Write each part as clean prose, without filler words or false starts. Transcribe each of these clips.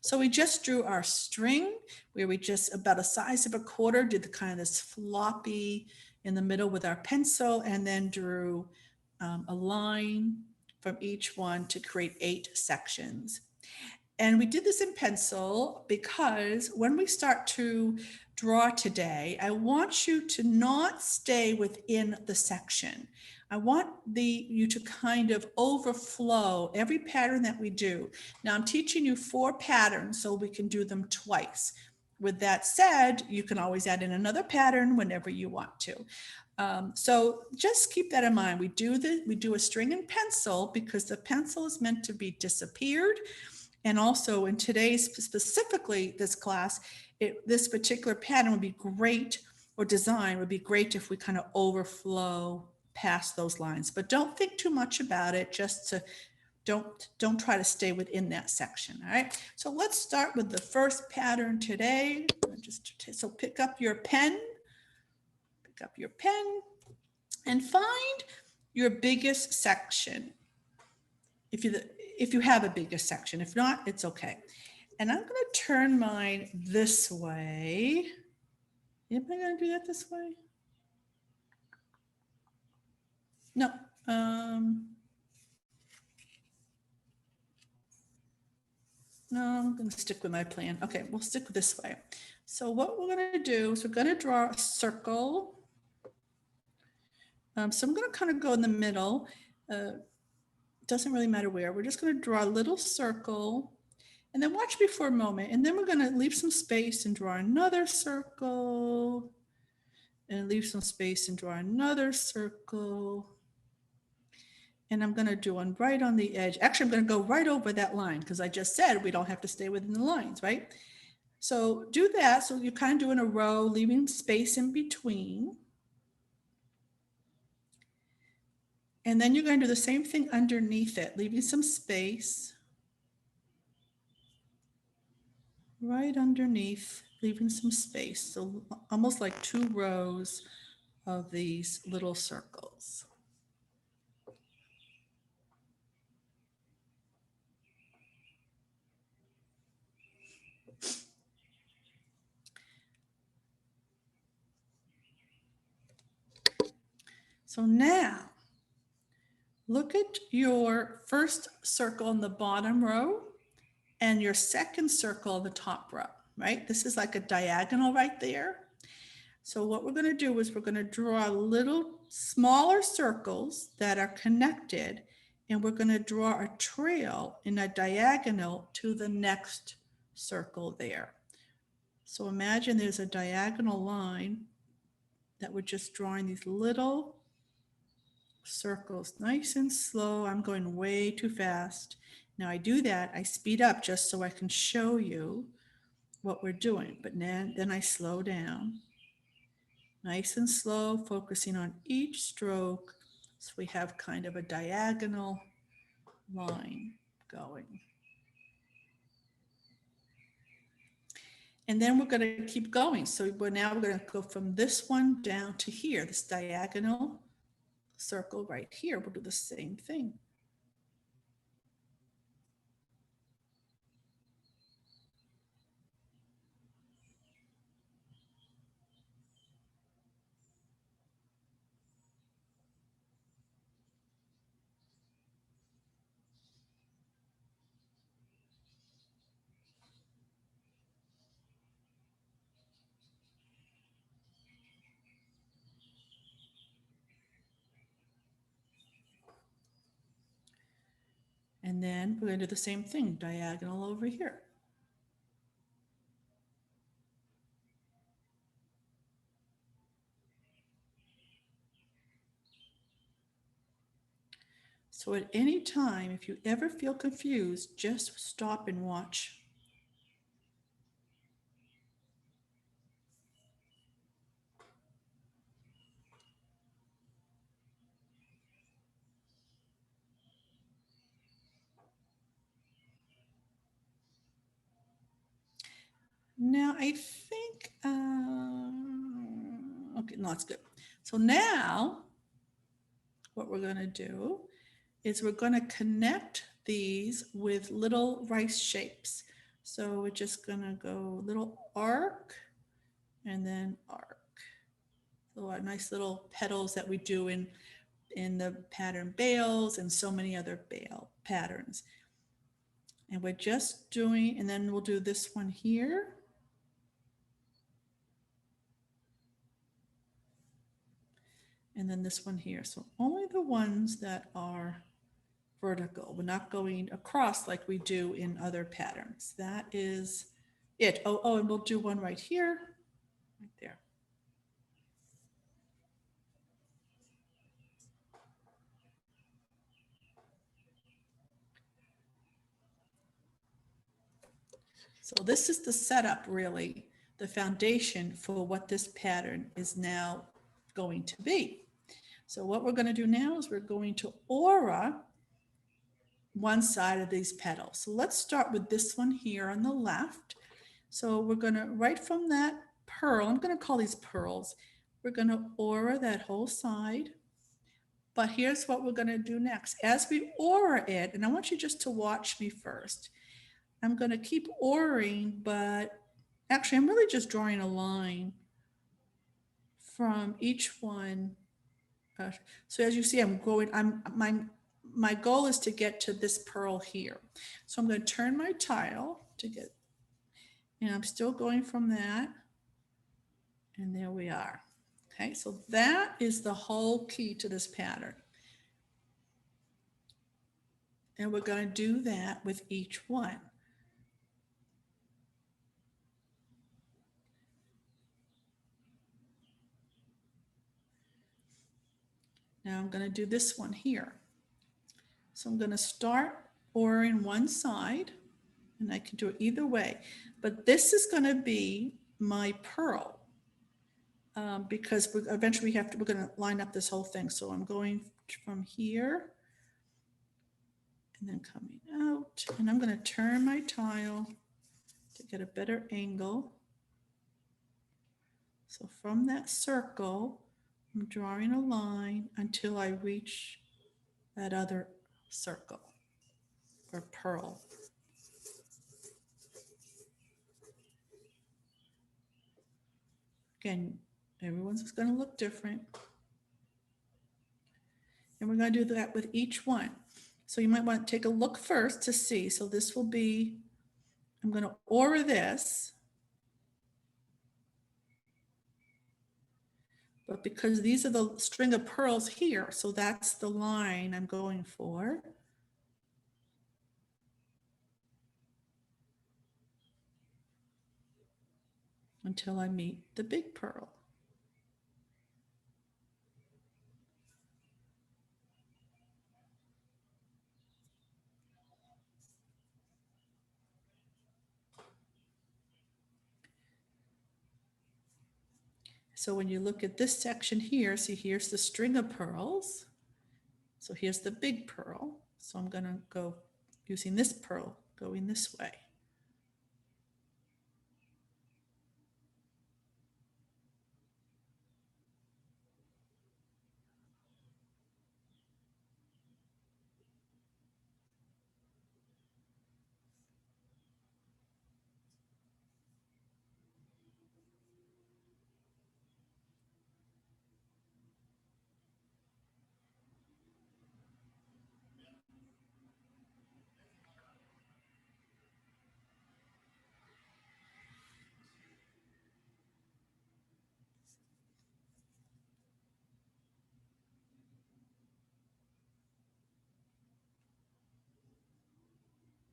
So we just drew our string where we just about a size of a quarter did the kind of this floppy in the middle with our pencil, and then drew a line from each one to create 8 sections. And we did this in pencil because when we start to draw today, I want you to not stay within the section. I want you to kind of overflow every pattern that we do. Now I'm teaching you 4 patterns so we can do them twice. With that said, you can always add in another pattern whenever you want to. So just keep that in mind. We do a string and pencil because the pencil is meant to be disappeared. And also in today's, specifically this class, this particular pattern would be great, or design would be great if we kind of overflow past those lines. But don't think too much about it, just to don't try to stay within that section. All right, so let's start with the first pattern today. So pick up your pen, and find your biggest section. If you have a biggest section, if not, it's okay. And I'm going to turn mine this way. Am I going to do that this way? No. No, I'm going to stick with my plan. Okay, we'll stick this way. So what we're going to do is we're going to draw a circle. So I'm going to kind of go in the middle. Doesn't really matter where. We're just going to draw a little circle. And then watch me for a moment. And then we're going to leave some space and draw another circle. And leave some space and draw another circle. And I'm going to do one right on the edge. Actually, I'm going to go right over that line because I just said we don't have to stay within the lines, right? So do that. So you're kind of doing a row, leaving space in between. And then you're going to do the same thing underneath it, leaving some space. Right underneath, leaving some space. So almost like 2 rows of these little circles. So now, look at your first circle in the bottom row and your second circle in the top row, right? This is like a diagonal right there. So what we're going to do is we're going to draw little smaller circles that are connected, and we're going to draw a trail in a diagonal to the next circle there. So imagine there's a diagonal line that we're just drawing these little circles, nice and slow. I'm going way too fast. Now I do that, I speed up just so I can show you what we're doing, but then I slow down. Nice and slow, focusing on each stroke. So we have kind of a diagonal line going. And then we're going to keep going. So now we're going to go from this one down to here, this diagonal circle right here. We'll do the same thing. And then we're going to do the same thing, diagonal over here. So at any time, if you ever feel confused, just stop and watch. Now I think, okay, no, that's good. So now what we're going to do is we're going to connect these with little rice shapes. So we're just gonna go little arc and then arc. So our nice little petals that we do in the pattern bales and so many other bale patterns. And we're just doing, and then we'll do this one here. And then this one here. So only the ones that are vertical. We're not going across like we do in other patterns. That is it. Oh, and we'll do one right here, right there. So this is the setup, really, the foundation for what this pattern is now going to be. So what we're going to do now is we're going to aura one side of these petals. So let's start with this one here on the left. So we're going to, right from that pearl, I'm going to call these pearls, we're going to aura that whole side. But here's what we're going to do next. As we aura it, and I want you just to watch me first. I'm going to keep auraing, but actually I'm really just drawing a line from each one. So as you see, I'm going, my goal is to get to this pearl here. So I'm going to turn my tile to get, and I'm still going from that. And there we are. Okay, so that is the whole key to this pattern. And we're going to do that with each one. Now I'm going to do this one here. So I'm going to start auraing one side, and I can do it either way. But this is going to be my pearl because eventually we're going to line up this whole thing. So I'm going from here and then coming out, and I'm going to turn my tile to get a better angle. So from that circle, I'm drawing a line until I reach that other circle or pearl. Again, everyone's going to look different. And we're going to do that with each one. So you might want to take a look first to see. So this will be, I'm going to aura this. But because these are the string of pearls here, so that's the line I'm going for. Until I meet the big pearl. So when you look at this section here, see here's the string of pearls. So here's the big pearl. So I'm going to go using this pearl going this way.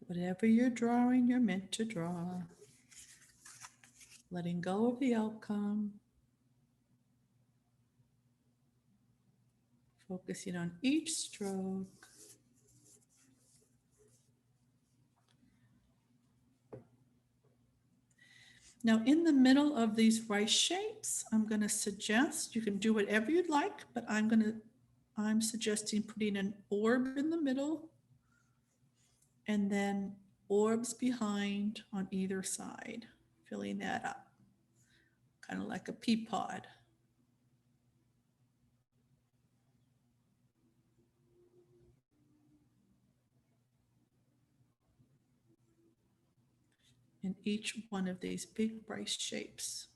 Whatever you're drawing, you're meant to draw. Letting go of the outcome. Focusing on each stroke. Now in the middle of these rice shapes, I'm going to suggest, you can do whatever you'd like, but I'm suggesting putting an orb in the middle and then orbs behind on either side, filling that up, kind of like a pea pod. in each one of these big rice shapes.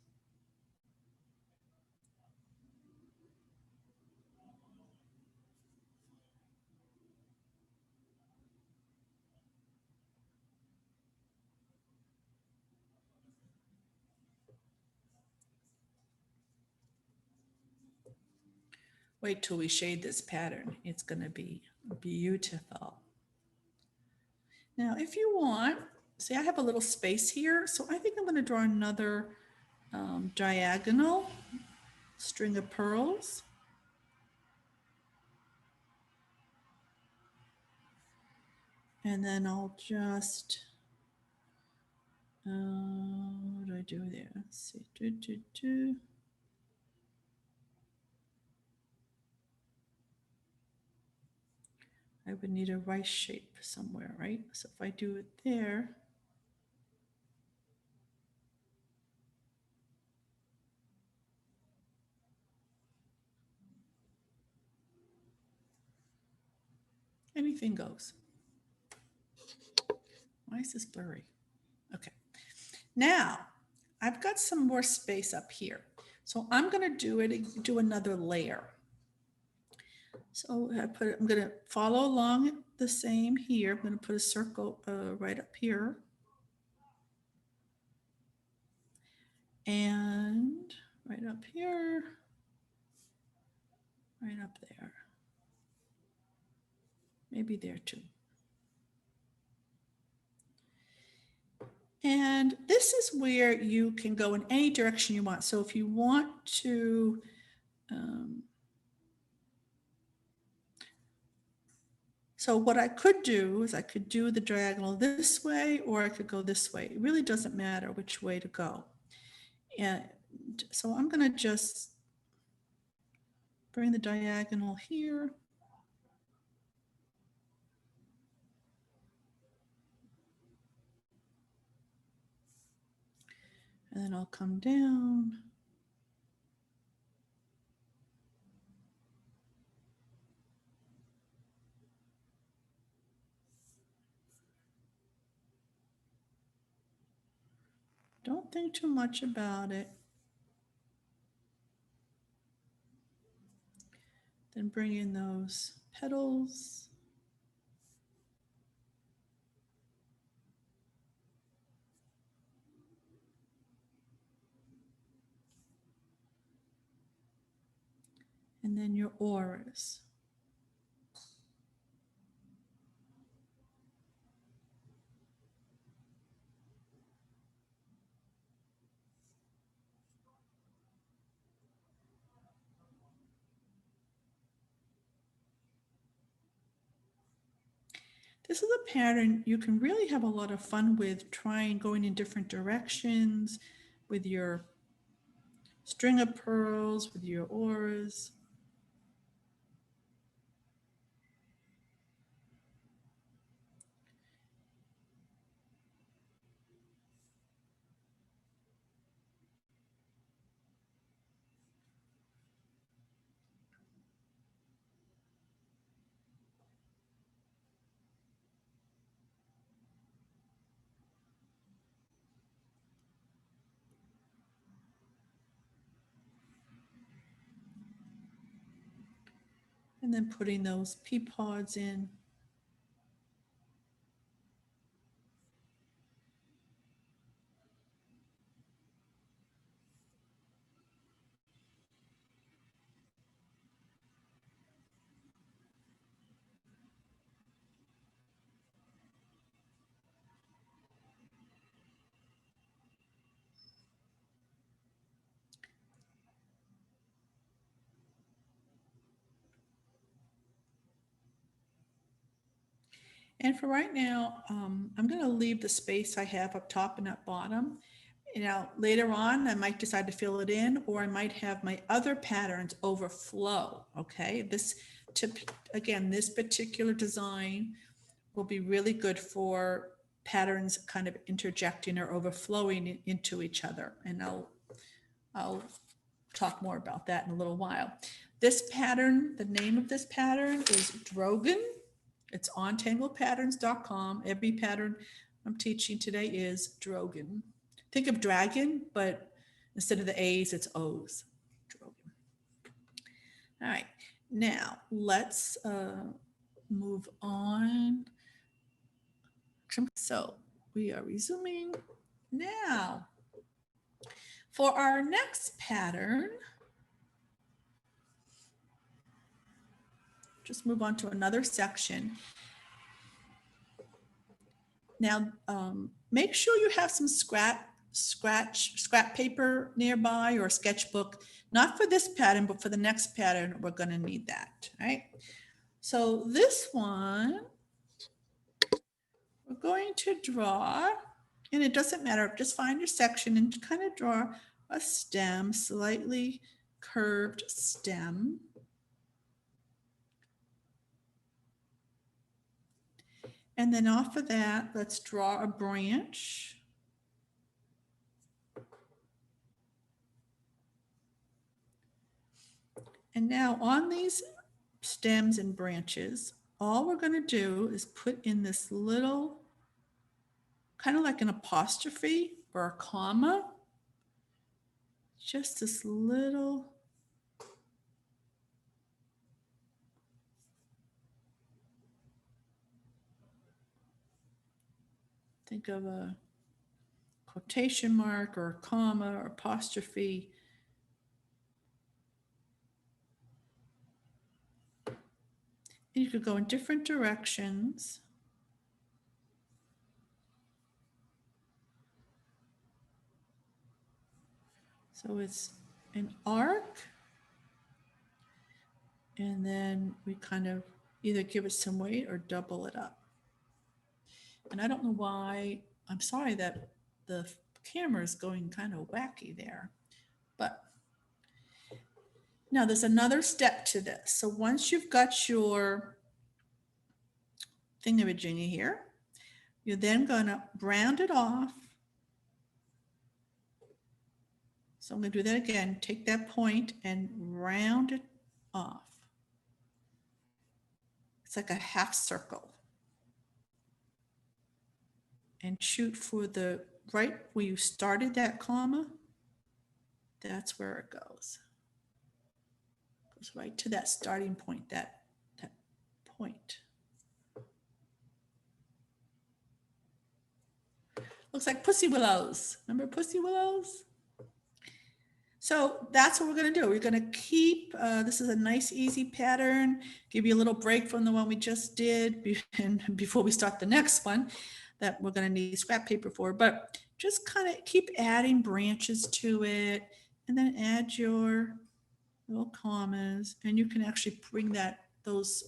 Wait till we shade this pattern. It's going to be beautiful. Now, if you want, see, I have a little space here, so I think I'm going to draw another diagonal string of pearls. And then I'll just, what do I do there? Let's see, I would need a rice shape somewhere, right? So if I do it there, anything goes. Why is this blurry? Okay. Now, I've got some more space up here. So I'm going to do another layer. So I'm going to follow along the same here. I'm going to put a circle right up here. And right up here, right up there. Maybe there too. And this is where you can go in any direction you want. So if you want to, so what I could do is I could do the diagonal this way, or I could go this way. It really doesn't matter which way to go. And so I'm going to just bring the diagonal here. And then I'll come down. Don't think too much about it. Then bring in those petals. And then your auras. This is a pattern you can really have a lot of fun with, going in different directions with your string of pearls, with your auras. And then putting those pea pods in. And for right now, I'm going to leave the space I have up top and up bottom. Now, later on, I might decide to fill it in, or I might have my other patterns overflow, okay? This particular design will be really good for patterns kind of interjecting or overflowing into each other. And I'll talk more about that in a little while. This pattern, the name of this pattern is Drogon. It's on tanglepatterns.com. Every pattern I'm teaching today is Drogon. Think of dragon, but instead of the A's, it's O's. Drogon. All right, now let's move on. So we are resuming now. For our next pattern, just move on to another section. Now, make sure you have some scrap paper nearby or a sketchbook, not for this pattern, but for the next pattern, we're gonna need that, right? So this one, we're going to draw, and it doesn't matter, just find your section and kind of draw a stem, slightly curved stem. And then off of that, let's draw a branch. And now on these stems and branches, all we're going to do is put in this little, kind of like an apostrophe or a comma, just this little think of a quotation mark or a comma or apostrophe. And you could go in different directions. So it's an arc, and then we kind of either give it some weight or double it up. And I don't know why, I'm sorry that the camera is going kind of wacky there, but now there's another step to this. So once you've got your thingamajiggy here, you're then gonna round it off. So I'm gonna do that again, take that point and round it off. It's like a half circle. And shoot for the right where you started that comma. That's where it goes. Goes right to that starting point, that point. Looks like Pussy Willows. Remember Pussy Willows? So that's what we're going to do. We're going to keep, this is a nice easy pattern, give you a little break from the one we just did and before we start the next one that we're going to need scrap paper for, but just kind of keep adding branches to it and then add your little commas, and you can actually bring that, those,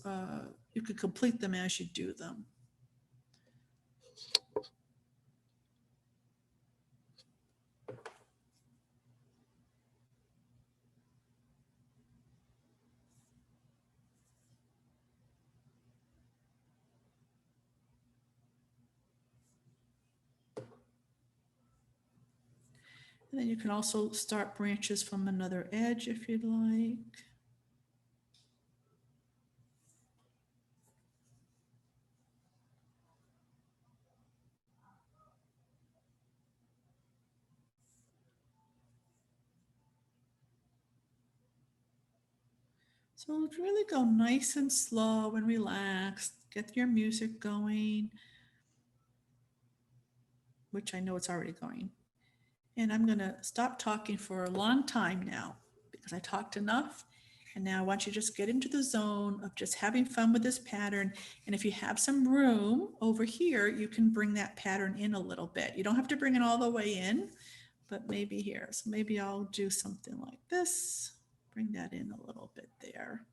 you could complete them as you do them. And then you can also start branches from another edge if you'd like. So really go nice and slow and relaxed. Get your music going, which I know it's already going. And I'm going to stop talking for a long time now because I talked enough. And now I want you to just get into the zone of just having fun with this pattern. And if you have some room over here, you can bring that pattern in a little bit. You don't have to bring it all the way in, but maybe here. So maybe I'll do something like this. Bring that in a little bit there.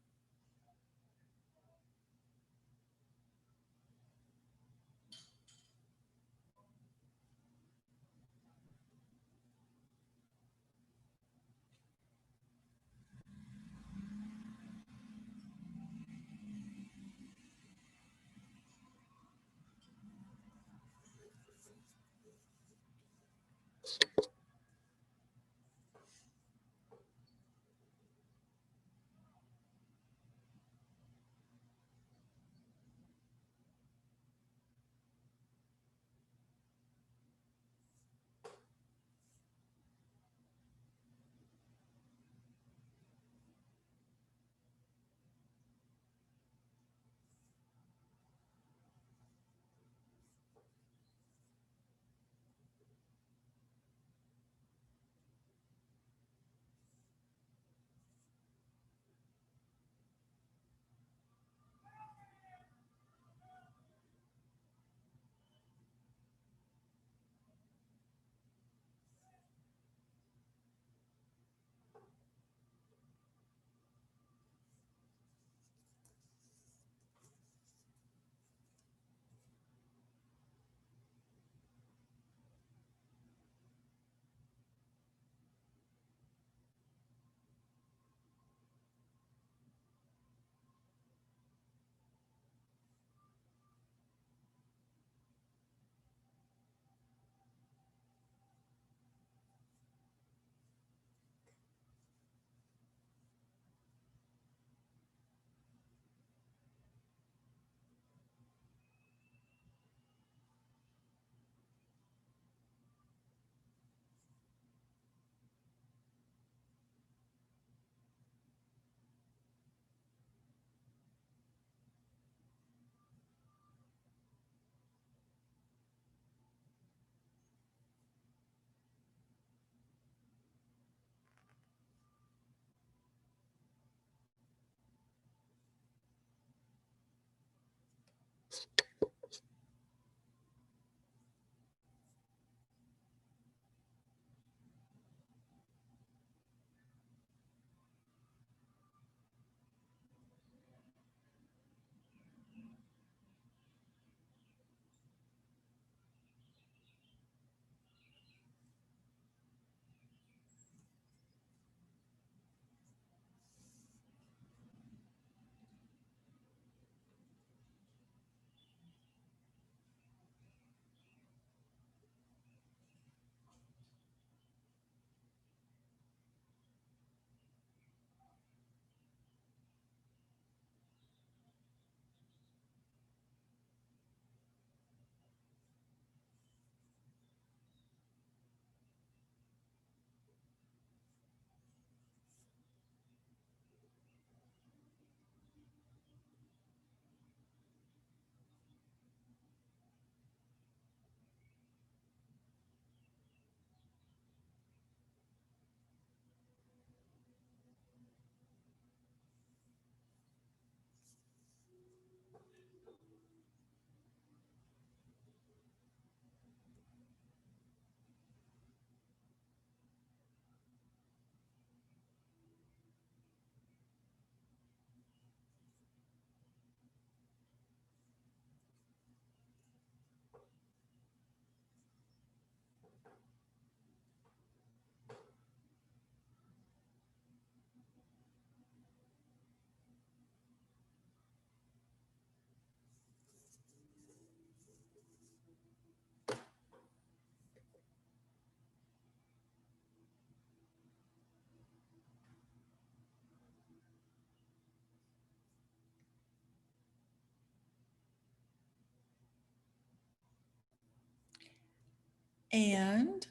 And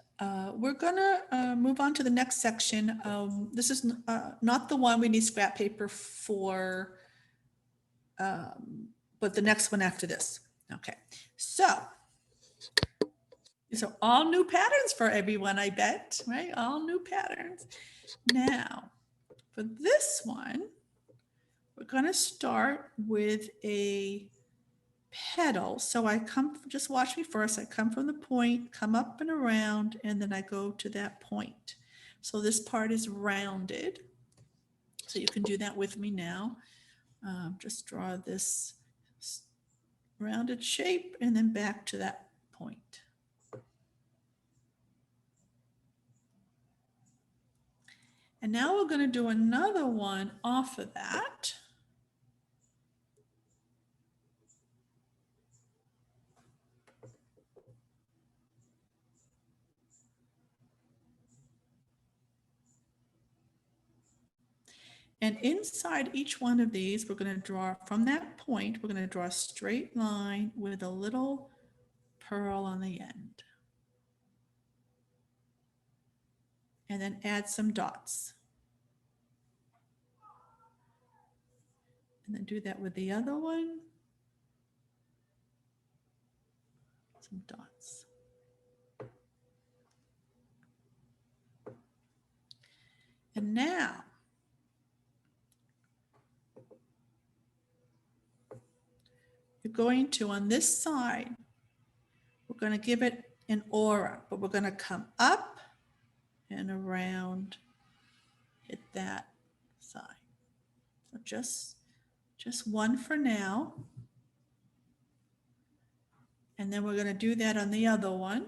we're gonna move on to the next section. This is not the one we need scrap paper for, but the next one after this. Okay, so these are all new patterns for everyone, I bet, right? All new patterns. Now, for this one, we're gonna start with a petal. So I come, just watch me first. I come from the point, come up and around, and then I go to that point. So this part is rounded. So you can do that with me now. Just draw this rounded shape and then back to that point. And now we're going to do another one off of that. And inside each one of these, we're going to draw from that point, we're going to draw a straight line with a little pearl on the end. And then add some dots. And then do that with the other one. Some dots. And now, you're going to, on this side, we're going to give it an aura, but we're going to come up and around, hit that side. So just one for now. And then we're going to do that on the other one.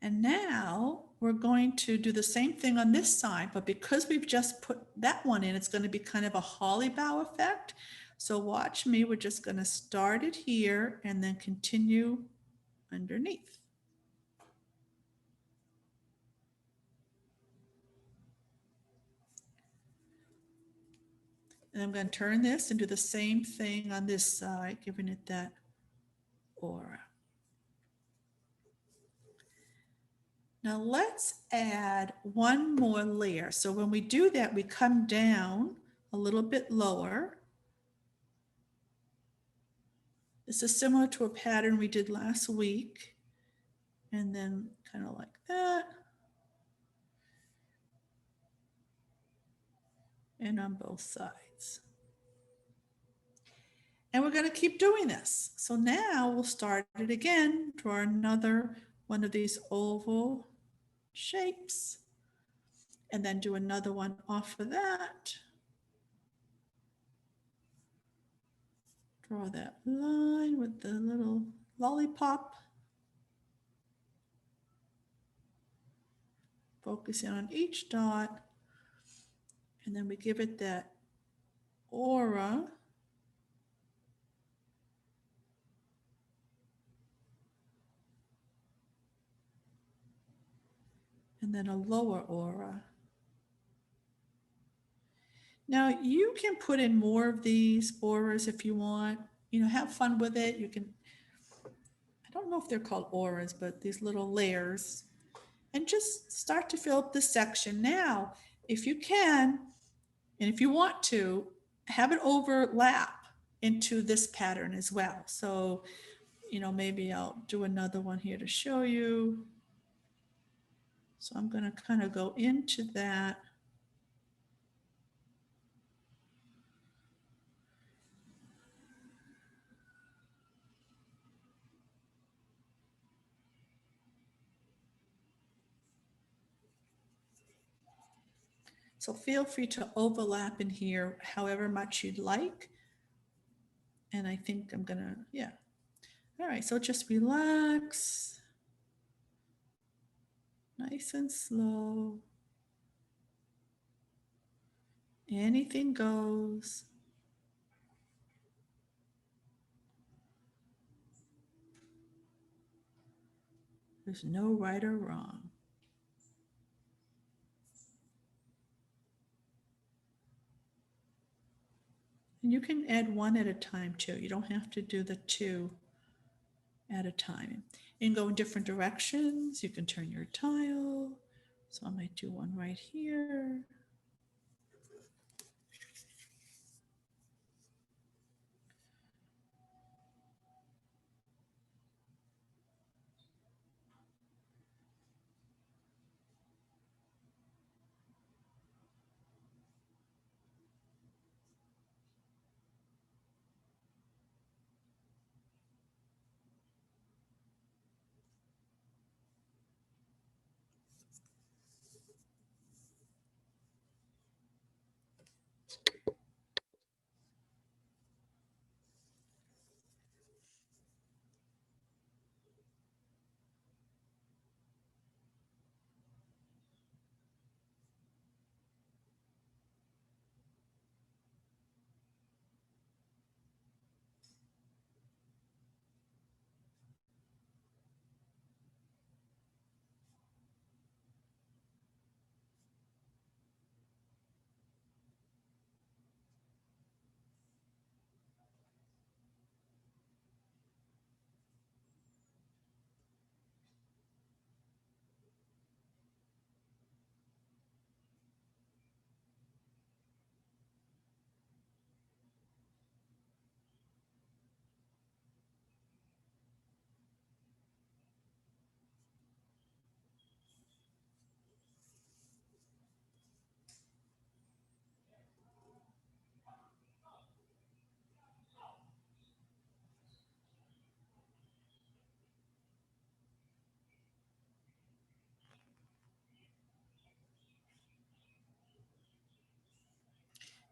And now we're going to do the same thing on this side, but because we've just put that one in, it's going to be kind of a holly bough effect. So watch me, we're just going to start it here and then continue underneath. And I'm going to turn this and do the same thing on this side, giving it that aura. Now let's add one more layer. So when we do that, we come down a little bit lower. This is similar to a pattern we did last week. And then kind of like that. And on both sides. And we're going to keep doing this. So now we'll start it again, draw another one of these oval shapes, and then do another one off of that. Draw that line with the little lollipop. Focusing on each dot. And then we give it that aura. And then a lower aura. Now you can put in more of these auras if you want, have fun with it. You can, I don't know if they're called auras, but these little layers, and just start to fill up this section. Now, if you can, and if you want to, have it overlap into this pattern as well. So, maybe I'll do another one here to show you. So I'm going to kind of go into that. So feel free to overlap in here however much you'd like. And I think I'm gonna, yeah. All right, so just relax. Nice and slow. Anything goes. There's no right or wrong. And you can add one at a time too. You don't have to do the two at a time. You can go in different directions. You can turn your tile. So I might do one right here.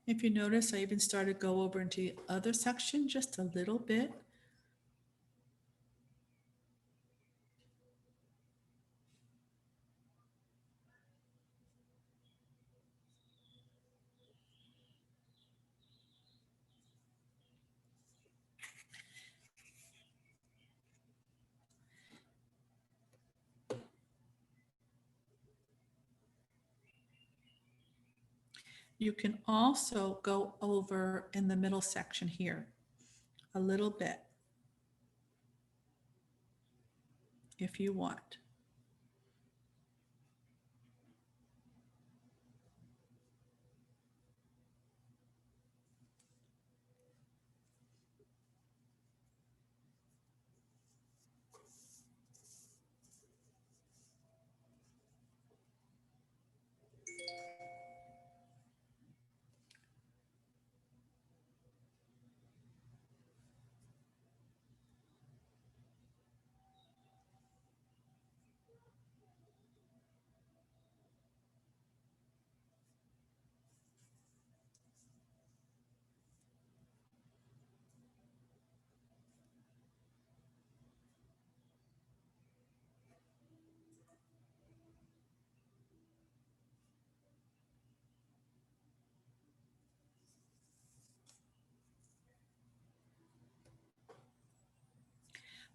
If you notice, I even started to go over into the other section just a little bit. You can also go over in the middle section here a little bit if you want.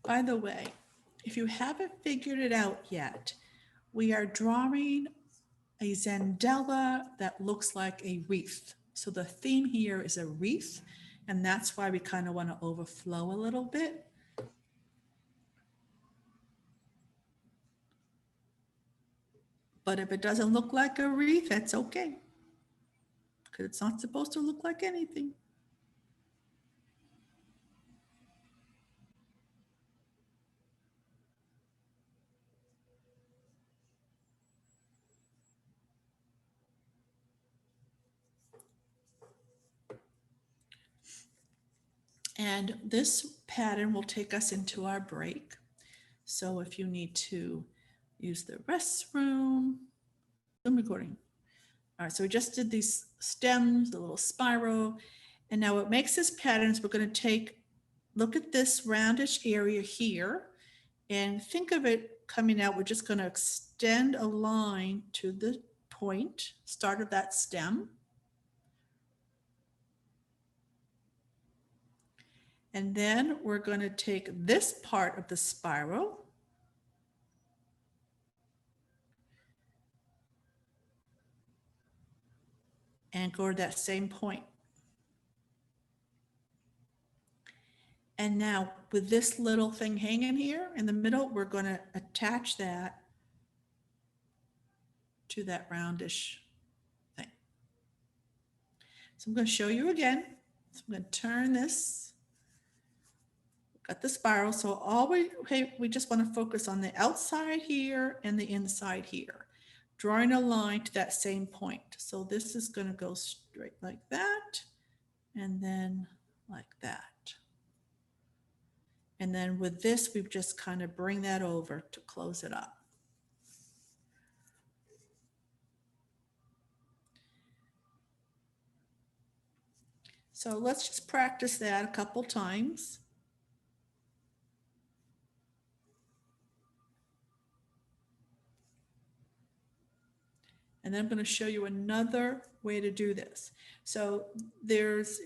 By the way, if you haven't figured it out yet, we are drawing a Zendala that looks like a wreath. So the theme here is a wreath, and that's why we kind of want to overflow a little bit. But if it doesn't look like a wreath, that's okay, because it's not supposed to look like anything. And this pattern will take us into our break. So if you need to use the restroom, Zoom recording. All right, so we just did these stems, the little spiral. And now what makes this pattern is we're going to look at this roundish area here and think of it coming out. We're just going to extend a line to the point, start of that stem. And then we're going to take this part of the spiral and go to that same point. And now with this little thing hanging here in the middle, we're going to attach that to that roundish thing. So I'm going to show you again. So I'm going to turn this, got the spiral. So we just want to focus on the outside here and the inside here, drawing a line to that same point. So this is going to go straight like that, and then like that. And then with this, we just kind of bring that over to close it up. So let's just practice that a couple times. And then I'm going to show you another way to do this. So there's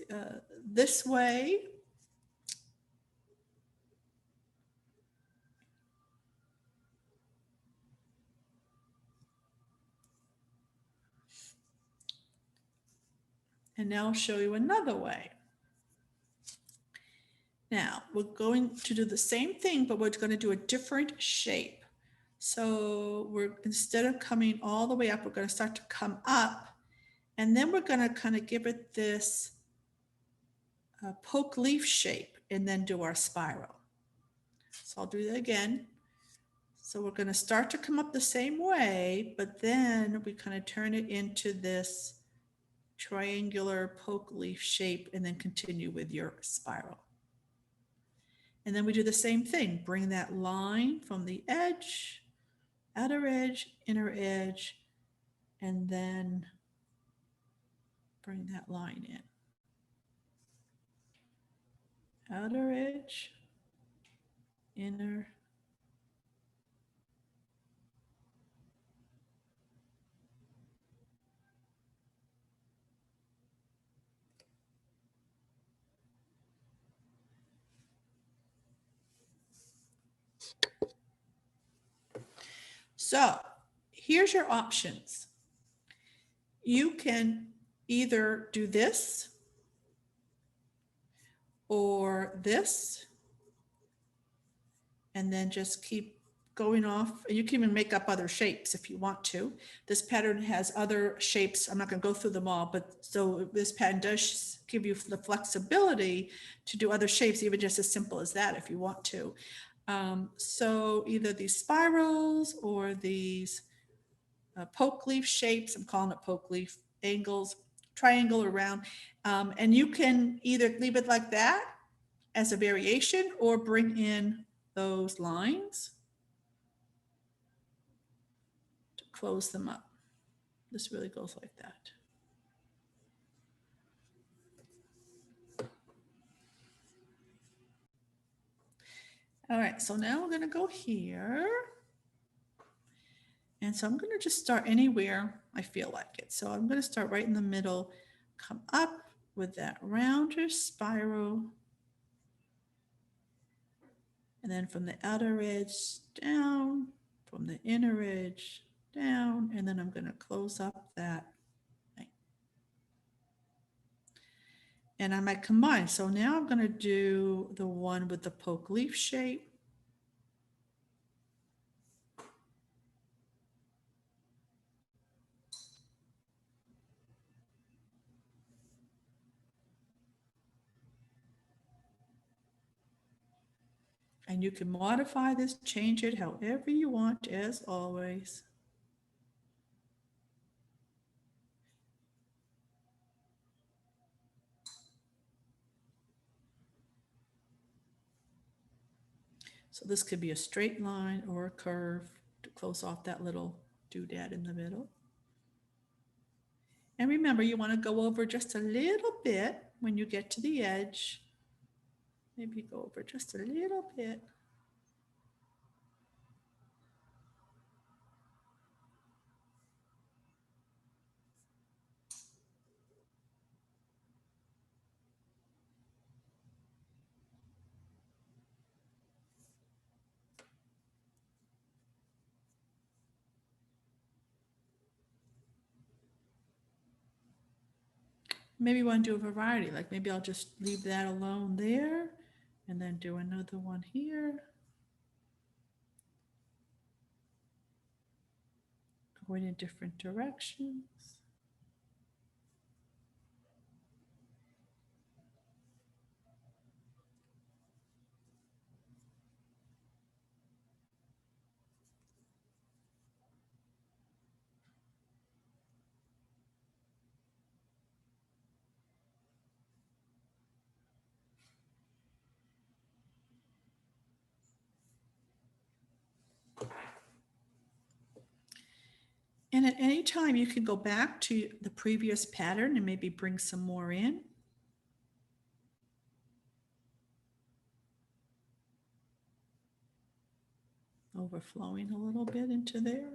this way. And now I'll show you another way. Now we're going to do the same thing, but we're going to do a different shape. So instead of coming all the way up, we're going to start to come up, and then we're going to kind of give it this poke leaf shape and then do our spiral. So I'll do that again. So we're going to start to come up the same way, but then we kind of turn it into this triangular poke leaf shape and then continue with your spiral. And then we do the same thing. Bring that line from the edge, outer edge, inner edge, and then bring that line in. Outer edge, inner, so here's your options. You can either do this or this, and then just keep going off. You can even make up other shapes if you want to. This pattern has other shapes. I'm not going to go through them all, but so this pattern does give you the flexibility to do other shapes, even just as simple as that if you want to. So either these spirals or these poke leaf shapes, I'm calling it poke leaf angles, triangle or round. And you can either leave it like that as a variation or bring in those lines to close them up. This really goes like that. All right, so now we're going to go here. And so I'm going to just start anywhere I feel like it. So I'm going to start right in the middle, come up with that rounder spiral. And then from the outer edge down, from the inner edge down, and then I'm going to close up that thing. And I might combine. So now I'm going to do the one with the poke leaf shape. And you can modify this, change it however you want, as always. So this could be a straight line or a curve to close off that little doodad in the middle. And remember, you want to go over just a little bit when you get to the edge. Maybe go over just a little bit. Maybe you want to do a variety, like maybe I'll just leave that alone there And then do another one here. Going in different directions. And at any time, you can go back to the previous pattern and maybe bring some more in. Overflowing a little bit into there.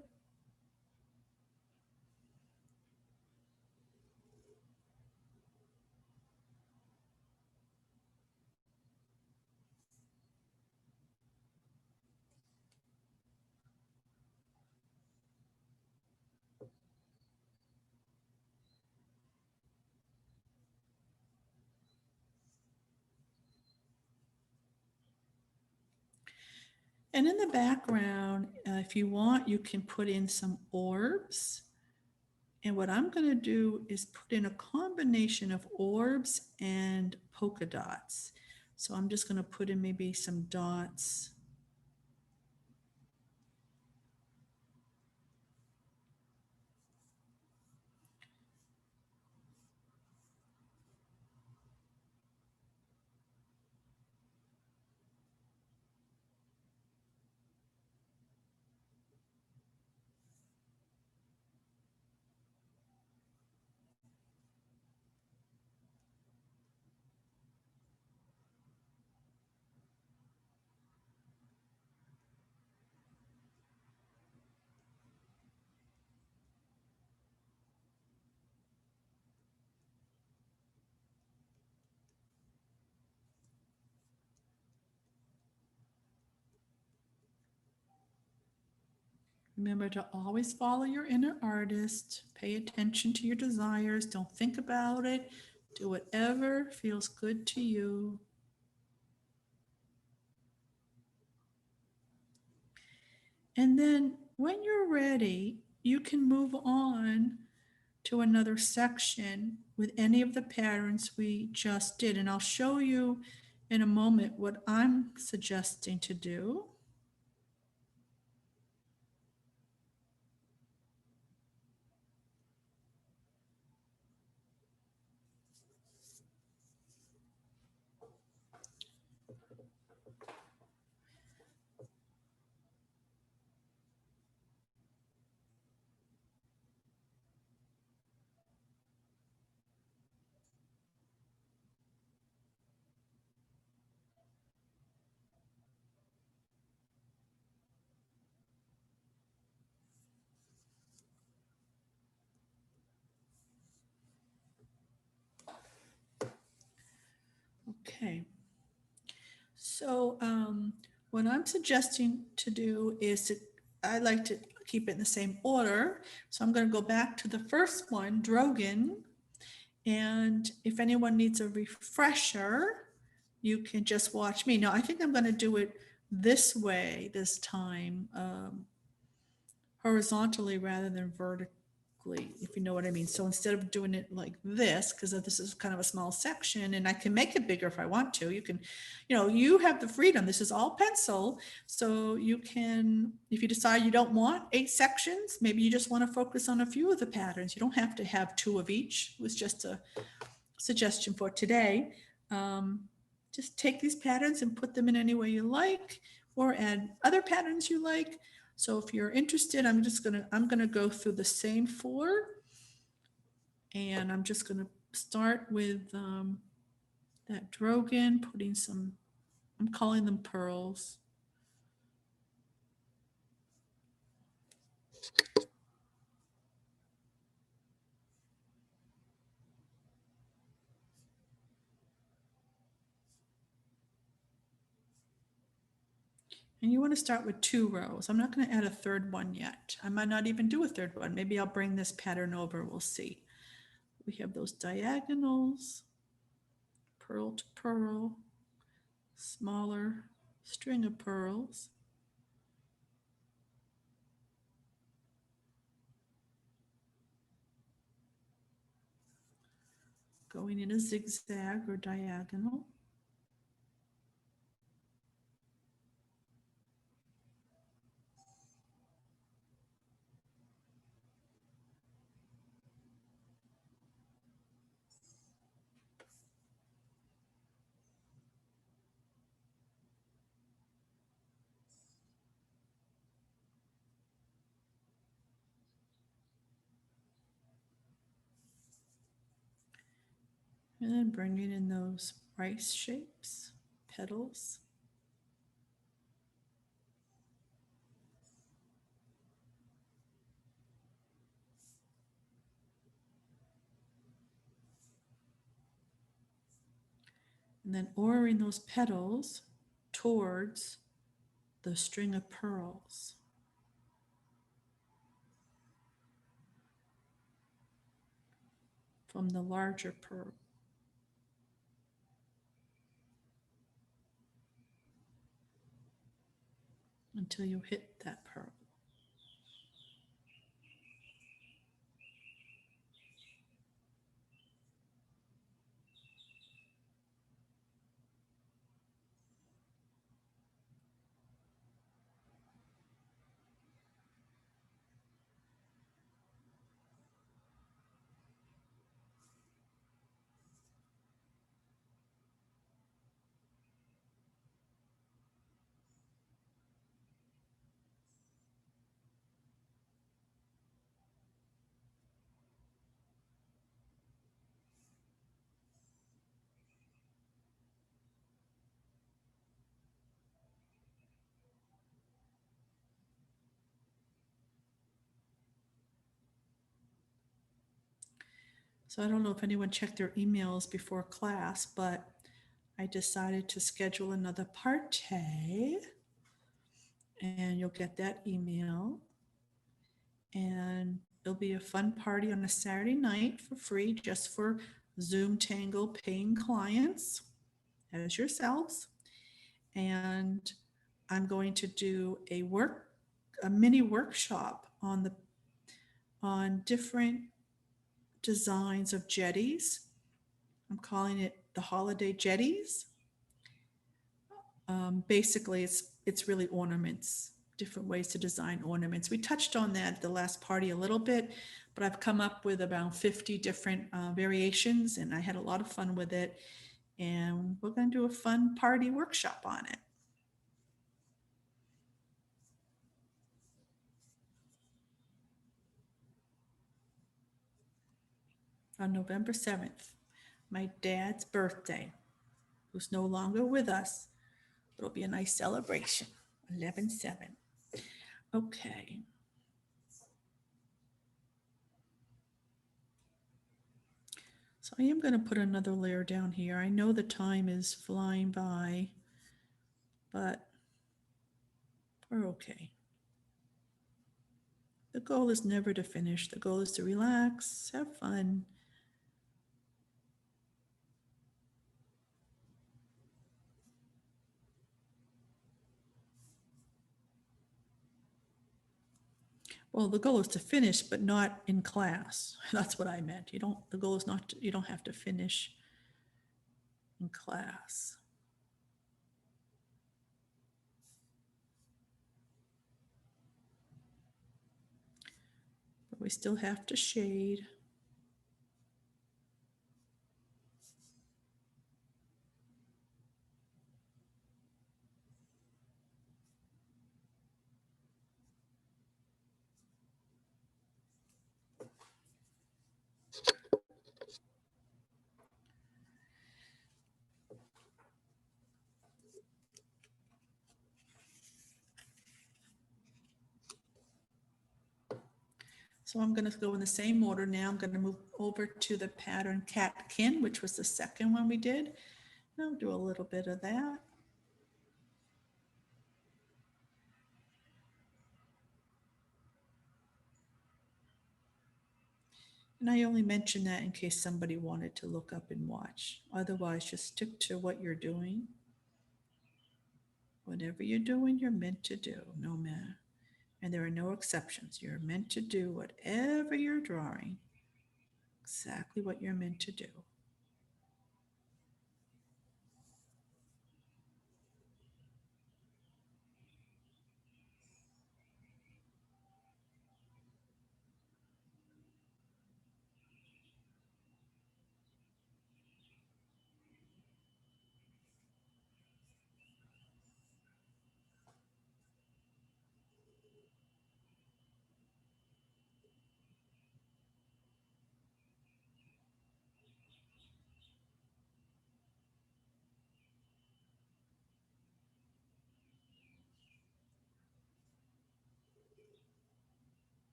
And in the background, if you want, you can put in some orbs. And what I'm going to do is put in a combination of orbs and polka dots. So I'm just going to put in maybe some dots. Remember to always follow your inner artist. Pay attention to your desires. Don't think about it. Do whatever feels good to you. And then when you're ready, you can move on to another section with any of the patterns we just did. And I'll show you in a moment what I'm suggesting to do. Okay. So what I'm suggesting to do is I like to keep it in the same order. So I'm going to go back to the first one, Drogon. And if anyone needs a refresher, you can just watch me. Now, I think I'm going to do it this way this time, horizontally rather than vertically, if you know what I mean. So instead of doing it like this, because this is kind of a small section, and I can make it bigger if I want to, you can, you have the freedom. This is all pencil. So you can, if you decide you don't want 8 sections, maybe you just want to focus on a few of the patterns. You don't have to have 2 of each. It was just a suggestion for today. Just take these patterns and put them in any way you like, or add other patterns you like. So if you're interested, I'm gonna go through the same 4, and I'm just gonna start with that Drogon, putting some, I'm calling them pearls. And you want to start with 2 rows. I'm not going to add a third one yet. I might not even do a third one. Maybe I'll bring this pattern over. We'll see. We have those diagonals, pearl to pearl, smaller string of pearls. Going in a zigzag or diagonal. And then bringing in those rice shapes, petals. And then ordering those petals towards the string of pearls. From the larger pearl. Until you hit that pearl. So I don't know if anyone checked their emails before class, but I decided to schedule another party, and you'll get that email. And it'll be a fun party on a Saturday night for free, just for Zoom Tango paying clients as yourselves. And I'm going to do a mini workshop on different designs of jetties. I'm calling it the holiday jetties. Basically, it's really ornaments, different ways to design ornaments. We touched on that at the last party a little bit, but I've come up with about 50 different variations, and I had a lot of fun with it. And we're going to do a fun party workshop on it. On November 7th, my dad's birthday, who's no longer with us. It'll be a nice celebration. 11/7. Okay. So I am going to put another layer down here. I know the time is flying by, but we're okay. The goal is never to finish. The goal is to relax, have fun. Well, the goal is to finish, but not in class. That's what I meant. The goal is not, you don't have to finish in class. But we still have to shade. So I'm going to go in the same order now. I'm going to move over to the pattern Catkin, which was the second one we did. I'll do a little bit of that. And I only mention that in case somebody wanted to look up and watch. Otherwise, just stick to what you're doing. Whatever you're doing, you're meant to do, no matter. And there are no exceptions. You're meant to do whatever you're drawing, exactly what you're meant to do.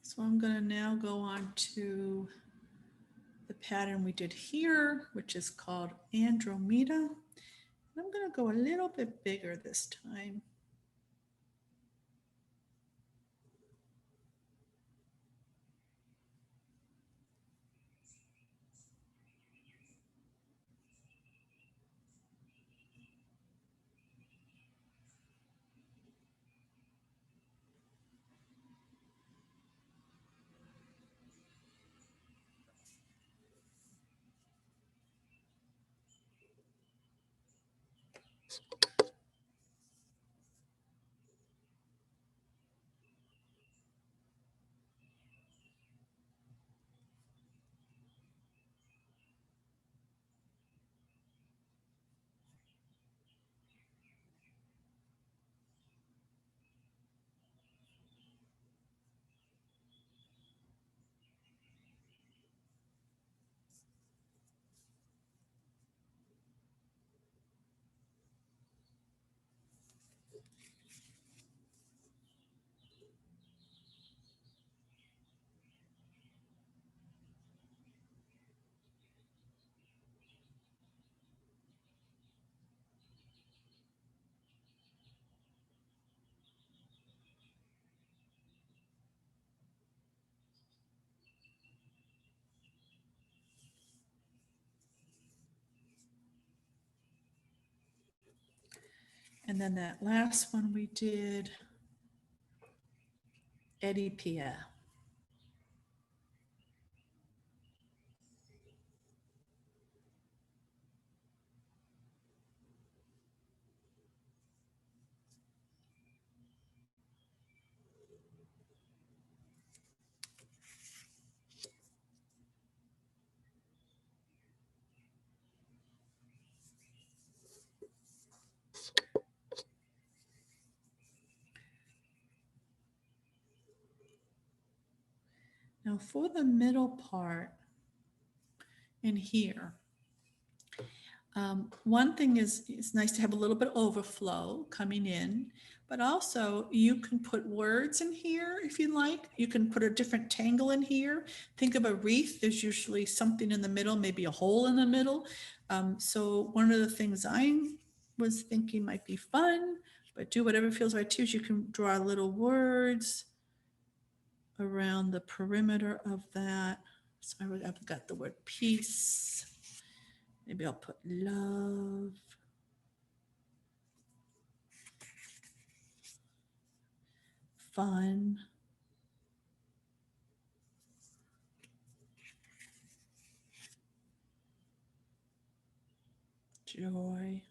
So I'm going to now go on to the pattern we did here, which is called Andromeda. And I'm going to go a little bit bigger this time. And then that last one we did, Eddyper. Now for the middle part in here, one thing is it's nice to have a little bit of overflow coming in, but also you can put words in here if you like. You can put a different tangle in here. Think of a wreath. There's usually something in the middle, maybe a hole in the middle. So one of the things I was thinking might be fun, but do whatever feels right too, is you can draw little words around the perimeter of that. So I've got the word peace. Maybe I'll put love, fun, joy.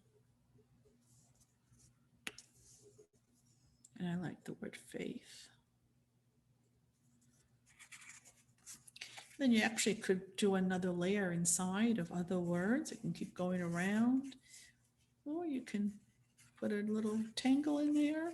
And I like the word faith. Then you actually could do another layer inside of other words. It can keep going around. Or you can put a little tangle in there.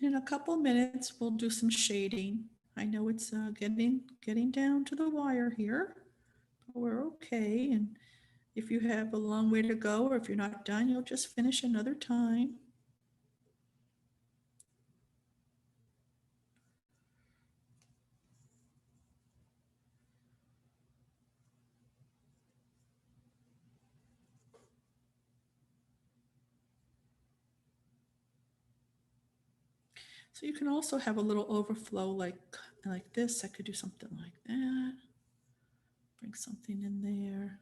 In a couple minutes, we'll do some shading. I know it's getting down to the wire here, but we're okay. And if you have a long way to go, or if you're not done, you'll just finish another time. So you can also have a little overflow like this. I could do something like that. Bring something in there.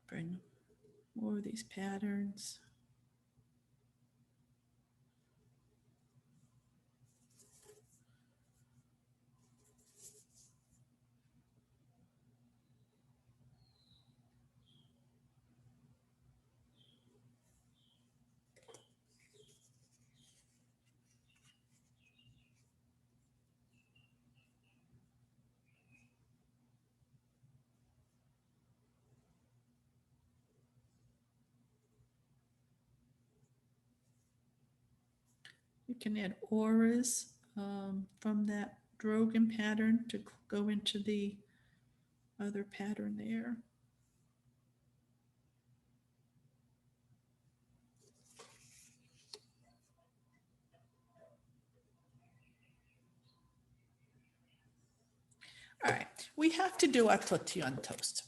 Bring more of these patterns. You can add auras from that Drogon pattern to go into the other pattern there. All right, we have to do our tortillon toast.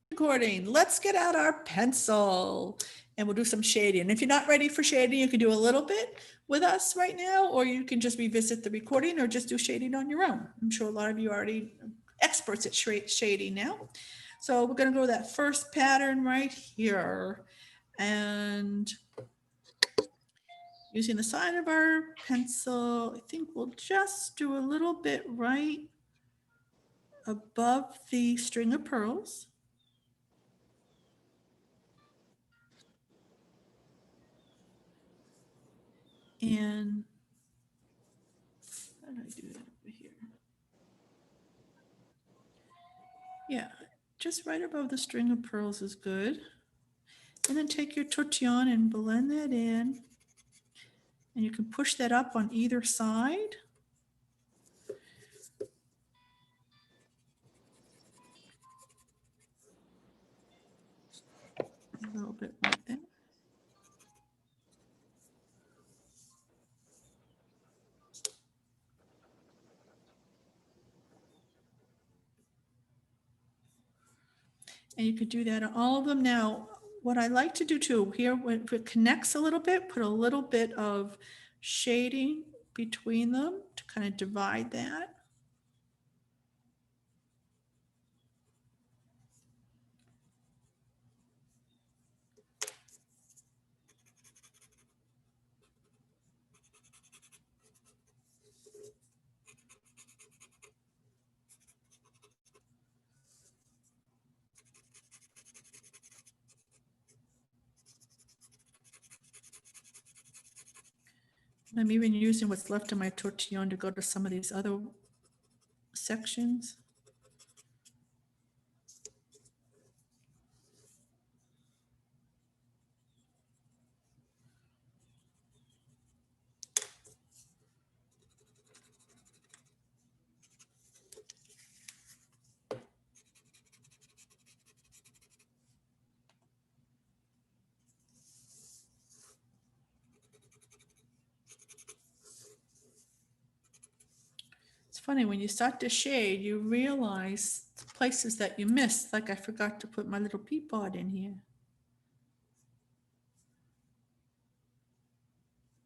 Recording, let's get out our pencil and we'll do some shading. And if you're not ready for shading, you can do a little bit with us right now, or you can just revisit the recording or just do shading on your own. I'm sure a lot of you are already experts at shading now. So we're going to go to that first pattern right here. And using the side of our pencil, I think we'll just do a little bit right above the string of pearls. And how do I do that over here? Yeah, just right above the string of pearls is good. And then take your tortillon and blend that in. And you can push that up on either side. A little bit like that. And you could do that on all of them. Now, what I like to do too, here, if it connects a little bit, put a little bit of shading between them to kind of divide that. I'm even using what's left of my tortillon to go to some of these other sections. It's funny, when you start to shade, you realize places that you missed, like I forgot to put my little peapod in here.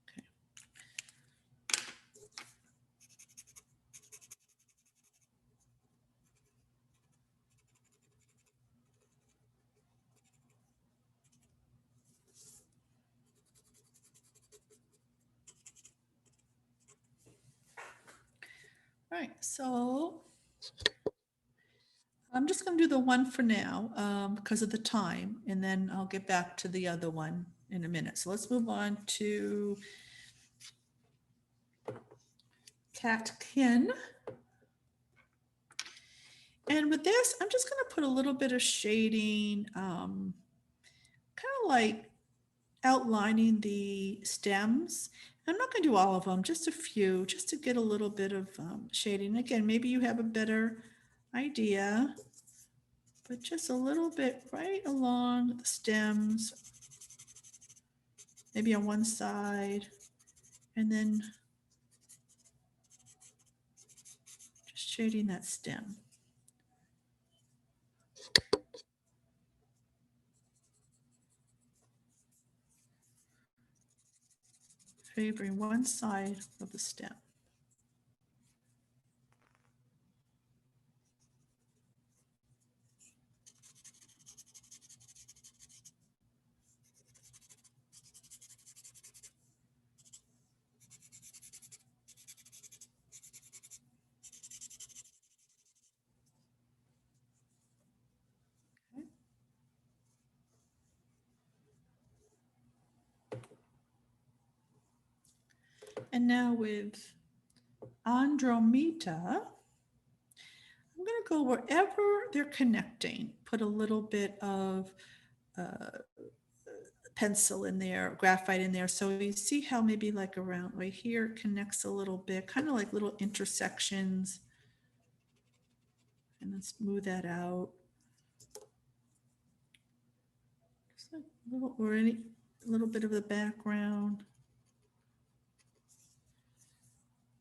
Okay. right, so I'm just going to do the one for now because of the time, and then I'll get back to the other one in a minute. So let's move on to Catkin. And with this, I'm just going to put a little bit of shading, kind of like outlining the stems. I'm not going to do all of them, just a few, just to get a little bit of shading. Again, maybe you have a better idea, but just a little bit right along the stems, maybe on one side, and then just shading that stem. Favoring one side of the stem. Okay. And now with Andromeda, I'm going to go wherever they're connecting, put a little bit of pencil in there, graphite in there. So you see how maybe like around right here it connects a little bit, kind of like little intersections. And then smooth that out. Just like a little, or a little bit of the background.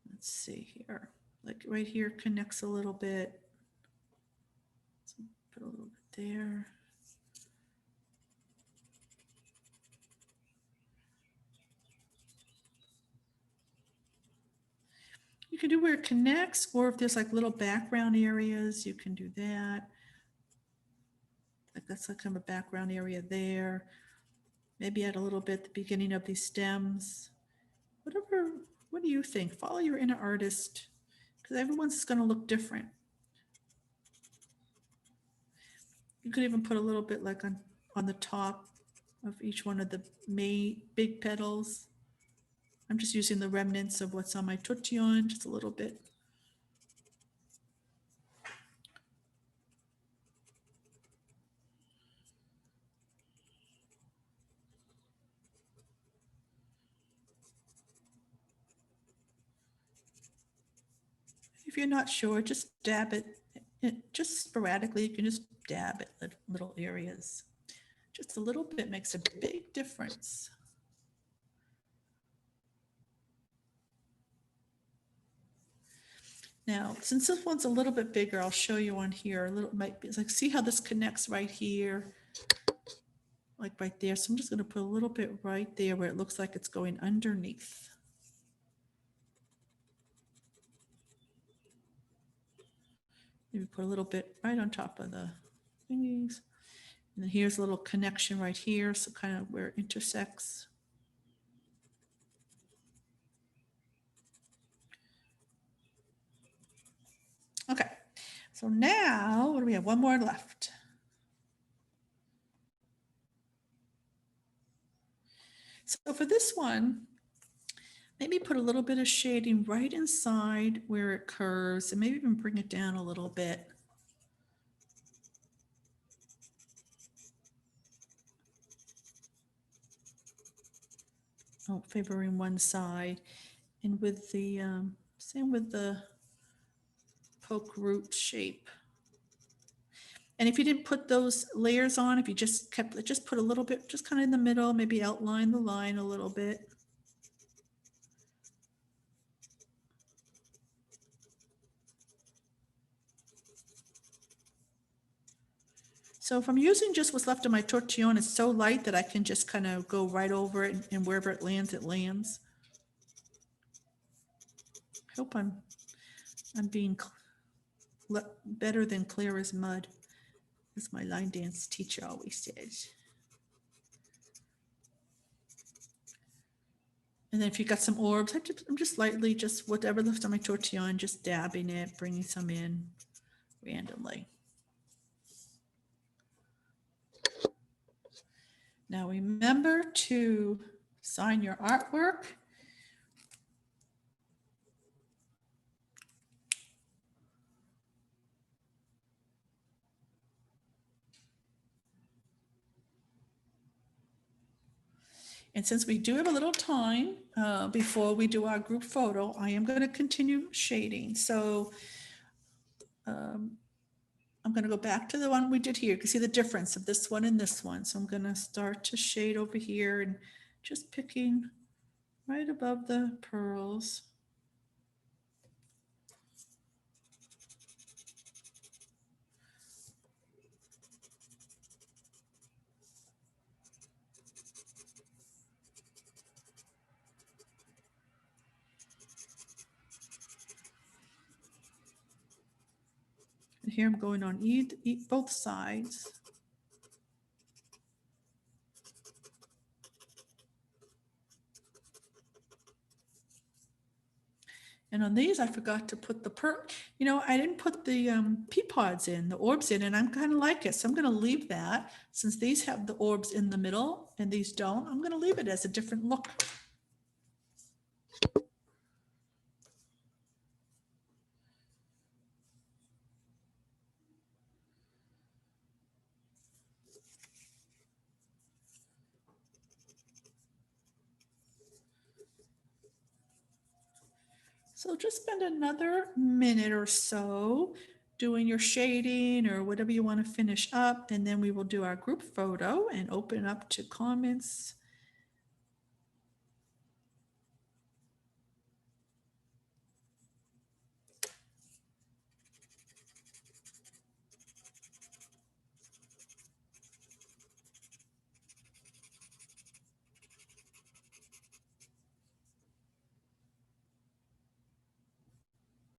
Let's see here. Like right here connects a little bit. So put a little bit there. You can do where it connects, or if there's like little background areas, you can do that. Like that's like kind of a background area there. Maybe add a little bit at the beginning of these stems. Whatever, what do you think? Follow your inner artist, because everyone's going to look different. You could even put a little bit like on the top of each one of the big petals. I'm just using the remnants of what's on my tortillon, just a little bit. If you're not sure, just dab it. Just sporadically, you can just dab at little areas. Just a little bit makes a big difference. Now, since this one's a little bit bigger, I'll show you on here. A little might be like, see how this connects right here, like right there. So I'm just going to put a little bit right there where it looks like it's going underneath. Maybe put a little bit right on top of the thingies. And then here's a little connection right here, so kind of where it intersects. Okay, so now what do we have? One more left. So for this one, maybe put a little bit of shading right inside where it curves, and maybe even bring it down a little bit. Oh, favoring one side. And with the, same with the poke root shape. And if you didn't put those layers on, if you just put a little bit, just kind of in the middle, maybe outline the line a little bit. So if I'm using just what's left of my tortillon, it's so light that I can just kind of go right over it, and wherever it lands, it lands. I hope I'm being better than clear as mud, as my line dance teacher always says. And then if you've got some orbs, I'm just lightly, just whatever left on my tortillon, just dabbing it, bringing some in randomly. Now remember to sign your artwork. And since we do have a little time before we do our group photo, I am going to continue shading. So I'm going to go back to the one we did here. You can see the difference of this one and this one. So I'm going to start to shade over here and just picking right above the pearls. And here I'm going on both sides. And on these, I forgot to put the I didn't put the pea pods in, the orbs in, and I'm kind of like it. So I'm going to leave that. Since these have the orbs in the middle and these don't, I'm going to leave it as a different look. So just spend another minute or so doing your shading or whatever you want to finish up, and then we will do our group photo and open up to comments